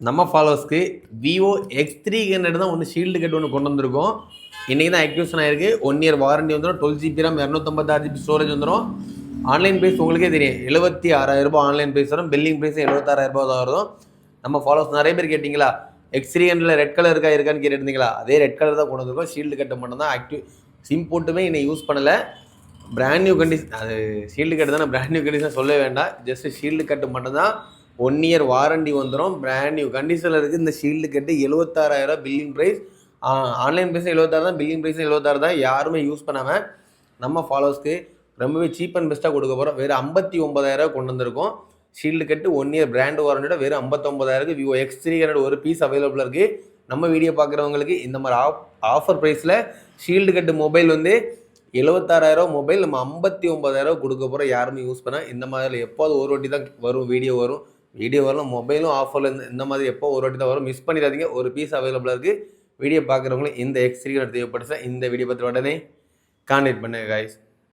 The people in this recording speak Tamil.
நம்ம ஃபாலோவர்ஸ்க்கு விவோ X300 தான் ஒன்று ஷீல்டு கட் ஒன்று கொண்டு வந்திருக்கோம். இன்றைக்கி தான் ஆக்டிவேஷன் ஆயிருக்கு. 1 இயர் வாரண்டி வந்துடும். 12 GB RAM 256 GB ஸ்டோரேஜ் வந்துடும். ஆன்லைன் ப்ரைஸ் உங்களுக்கே தெரியும், 76,000 ஆன்லைன் ப்ரைஸ் வரும். பில்லிங் ப்ரைஸ் 76,000 தான் வரும். நம்ம ஃபாலோவர்ஸ் நிறைய பேர் கேட்டிங்களா, X300 ரெட் கலர் இருக்கான்னு கேட்டுருந்தீங்களா? அதே ரெட் கலர் தான் கொண்டு வந்திருக்கோம். ஷீல்டு கட்டை மட்டும் தான் ஆக்டிவ். சிம் போட்டுமே இன்னும் யூஸ் பண்ணலை. பிராண்ட் நியூ கண்டிஷன், அது ஷீல்டு கட்டு தானே, பிராண்ட் நியூ கண்டிஷன் சொல்ல வேண்டாம். ஜஸ்ட் ஷீல்டு கட்டு மட்டும் தான். 1 இயர் வாரண்டி வந்துடும். பிராண்ட் நியூ கண்டிஷனில் இருக்குது. இந்த ஷீல்டு கட்டு 76,000 பில்லிங் ப்ரைஸ். ஆன்லைன் ப்ரைஸும் 76 தான், பில்லிங் ப்ரைஸும் 76 தான். யாருமே யூஸ் பண்ணாமல் நம்ம ஃபாலோவர்ஸ்க்கு ரொம்பவே சீப் அண்ட் பெஸ்ட்டாக கொடுக்க போகிறோம். வெறும் 59,000 கொண்டு வந்திருக்கோம். ஷீல்டு கட்டு 1 இயர் பிராண்ட் வாரண்டியோட வெறும் 59,000 விவோ X300 ஒரு பீஸ் அவைலபிளாக இருக்குது. நம்ம வீடியோ பார்க்குறவங்களுக்கு இந்த மாதிரி ஆஃபர் ப்ரைஸில் ஷீல்டு கட்டு மொபைல் வந்து 76,000 மொபைல் நம்ம 59,000 கொடுக்க போகிறோம். யாருமே யூஸ் பண்ணால் இந்த மாதிரி எப்போது ஒரு வாட்டி தான் வரும், வீடியோ வரும். மொபைலும் ஆஃபரில் இந்த மாதிரி எப்போ ஒரு வாட்டி தான் வரும். மிஸ் பண்ணிடாதீங்க. ஒரு பீஸ் அவைலபிளாக இருக்குது. வீடியோ பார்க்குறவங்களும் இந்த X300 தேவைப்படுச்சா இந்த வீடியோ பற்றி உடனே கான்டாக்ட் பண்ணுங்க காய்ஸ்.